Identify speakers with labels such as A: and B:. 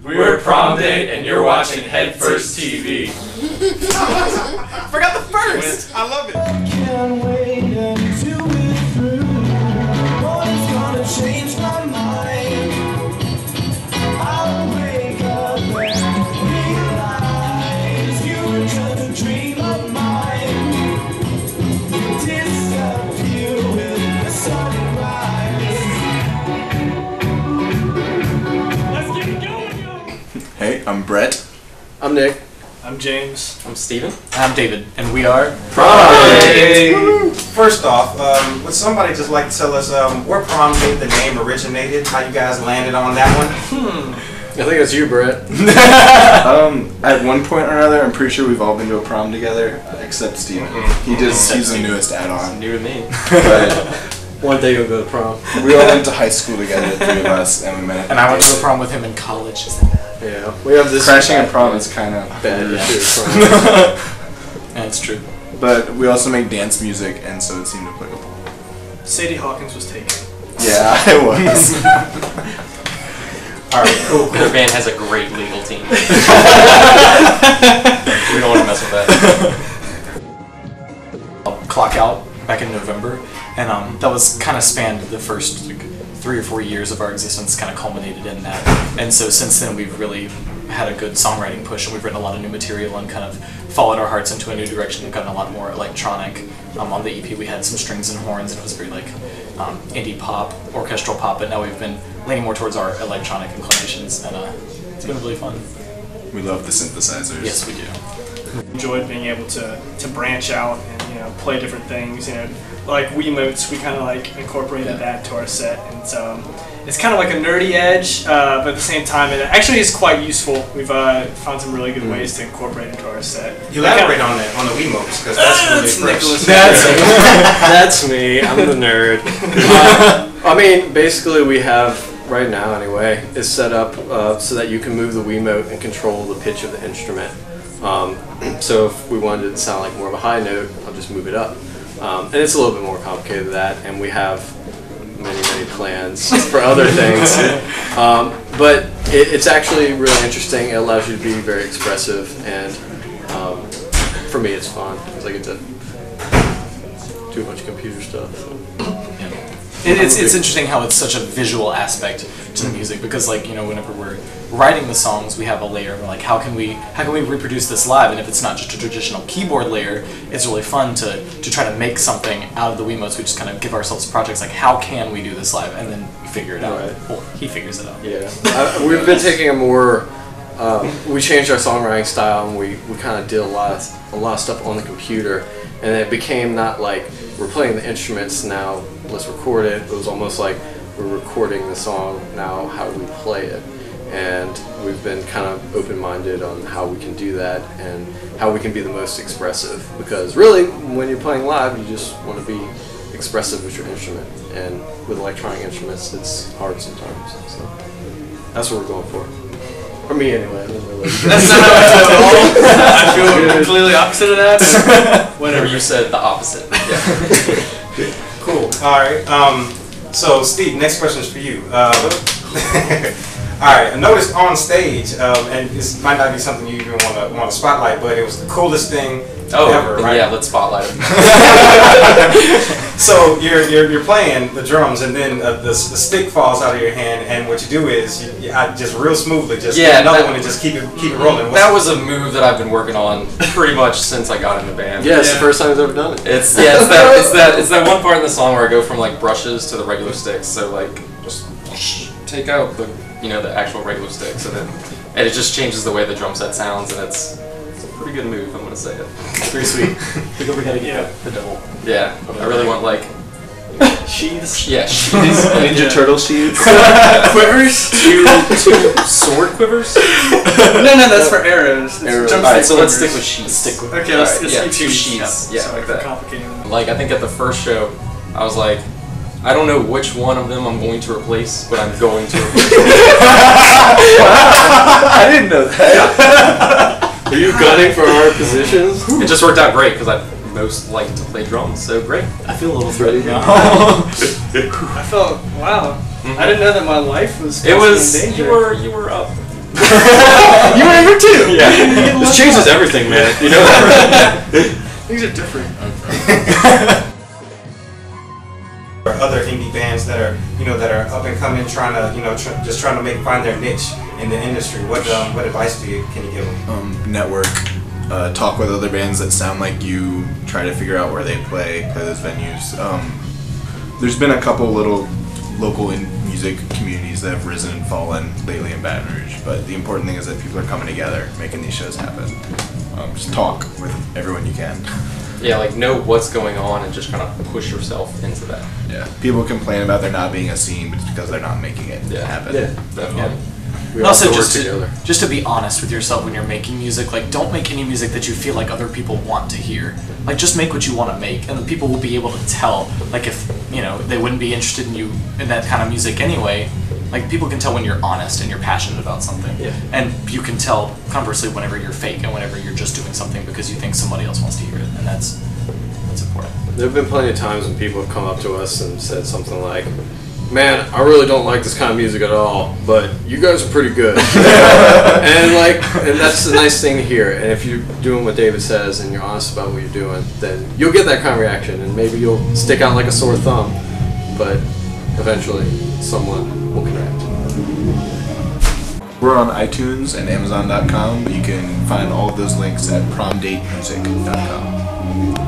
A: We're Prom Date, and you're watching Head First TV.
B: Forgot the first!
A: I love it.
C: Can't wait until we're through. Morning's gonna change my mind. I'll wake up and realize you were just a dream of mine. Disappear with the sunrise. Let's get it going, yo!
D: Hey, I'm Brett.
E: I'm Nick.
B: I'm James.
A: I'm Steven.
B: I'm David. And we are
A: Prom Date.
F: First off, would somebody just like to tell us where Prom Date, the name originated, how you guys landed on that one?
E: I think it's you, Brett.
D: At one point or another, I'm pretty sure we've all been to a prom together, except Steven. He's the newest add-on.
A: New to me.
D: But
E: One day you'll go to prom.
D: we all went to high school together, the three of us, and we met.
B: And I went to the prom with him in college. Isn't that?
E: Yeah, we have this
D: Crashing at prom is kind of
E: bad issue.
B: That's true.
D: But we also make dance music, and so it seemed applicable.
B: Sadie Hawkins was taken.
D: Yeah, it was.
A: Alright, cool. Their band has a great legal team. We don't want to mess with that.
B: Clock Out back in November, and that was kind of spanned the first 3 or 4 years of our existence, kind of culminated in that. And so since then we've really had a good songwriting push, and we've written a lot of new material and kind of followed our hearts into a new direction and gotten a lot more electronic. On the EP we had some strings and horns, and it was very like indie pop, orchestral pop, but now we've been leaning more towards our electronic inclinations, and it's been really fun.
D: We love the synthesizers.
B: Yes, we do.
G: Enjoyed being able to branch out and play different things. Like Wii Motes, we kind of like incorporated that to our set, and so it's kind of like a nerdy edge, but at the same time it actually is quite useful. We've found some really good ways to incorporate into our set.
F: Elaborate on that, on the Wii Motes, because that's really fresh.
E: That's me. I'm the nerd. I mean, basically we have, right now anyway, is set up so that you can move the Wiimote and control the pitch of the instrument. So if we wanted it to sound like more of a high note, I'll just move it up. And it's a little bit more complicated than that, and we have many plans for other things. But it's actually really interesting. It allows you to be very expressive, and for me it's fun because I get to do a bunch of computer stuff. So.
B: It's interesting how it's such a visual aspect to the music, because whenever we're writing the songs we have a layer of like how can we reproduce this live, and if it's not just a traditional keyboard layer, it's really fun to try to make something out of the Wiimotes. We just kind of give ourselves projects like how can we do this live, and then we figure it out.
E: Right.
B: Well, he figures it out.
E: Yeah, we've been taking a more we changed our songwriting style, and we kind of did a lot of stuff on the computer, and it became not like we're playing the instruments now, let's record it. It was almost like we're recording the song, now how do we play it? And we've been kind of open-minded on how we can do that and how we can be the most expressive, because really when you're playing live you just want to be expressive with your instrument, and with electronic instruments it's hard sometimes, so that's what we're going for. For me anyway. I don't really.
G: That's not how I feel at all. I feel completely opposite of that.
A: Whenever you said the opposite. Yeah.
F: Cool. Alright, so Steve, next question is for you. Alright, I noticed on stage, and this might not be something you even want to spotlight, but it was the coolest thing ever, right?
A: Yeah, let's spotlight it.
F: So you're playing the drums, and then the stick falls out of your hand, and what you do is you just real smoothly just get another one and just keep it rolling.
A: That was a move that I've been working on pretty much since I got in the band.
E: Yeah, it's the first time I've ever done it.
A: It's that one part in the song where I go from like brushes to the regular sticks. So like just take out the the actual regular sticks, and it just changes the way the drum set sounds, and it's a pretty good move. I'm gonna say it.
B: It's pretty sweet. We gotta get the double.
A: Yeah, I really want like
G: Sheaths.
A: yeah, sheaths.
D: Ninja Turtle sheets.
G: Quivers?
A: two sword quivers.
G: No, that's for arrows.
D: Arrows.
A: Alright, so let's stick with sheaths.
G: Okay, let's
A: yeah,
G: keep
A: two sheaths. Yeah,
G: Sorry
A: like
G: for
A: that.
G: complicating them.
A: Like I think at the first show, I was like, I don't know which one of them I'm going to replace, but I'm going to replace them.
D: I didn't know that.
E: Are you gunning for our positions?
A: It just worked out great because I most like to play drums, so great.
B: I feel a little threatened now.
G: I felt, wow. I didn't know that my life was
A: It was
G: in danger.
A: you were up.
B: You were here too.
E: Yeah. This changes everything, man. You know that, right?
G: Things are different.
F: Or other indie bands that are, that are up and coming, trying to, just trying to find their niche in the industry. What advice can you give them?
D: Network, talk with other bands that sound like you. Try to figure out where they play those venues. There's been a couple little local music communities that have risen and fallen lately in Baton Rouge, but the important thing is that people are coming together, making these shows happen. Just talk with everyone you can.
A: Yeah, like know what's going on and just kind of push yourself into that.
D: Yeah, people complain about there not being a scene, but it's because they're not making it happen.
E: Yeah,
A: Definitely.
E: We
B: And also
E: all work
B: just
E: together.
B: to be honest with yourself when you're making music, like don't make any music that you feel like other people want to hear. Like just make what you want to make, and the people will be able to tell. Like if they wouldn't be interested in you in that kind of music anyway. Like people can tell when you're honest and you're passionate about something.
E: Yeah.
B: And you can tell conversely whenever you're fake and whenever you're just doing something because you think somebody else wants to hear it, and that's important.
E: There have been plenty of times when people have come up to us and said something like, "Man, I really don't like this kind of music at all, but you guys are pretty good." and that's the nice thing to hear. And if you're doing what David says and you're honest about what you're doing, then you'll get that kind of reaction, and maybe you'll stick out like a sore thumb, but eventually someone will connect.
D: We're on iTunes and Amazon.com, but you can find all of those links at promdatemusic.com.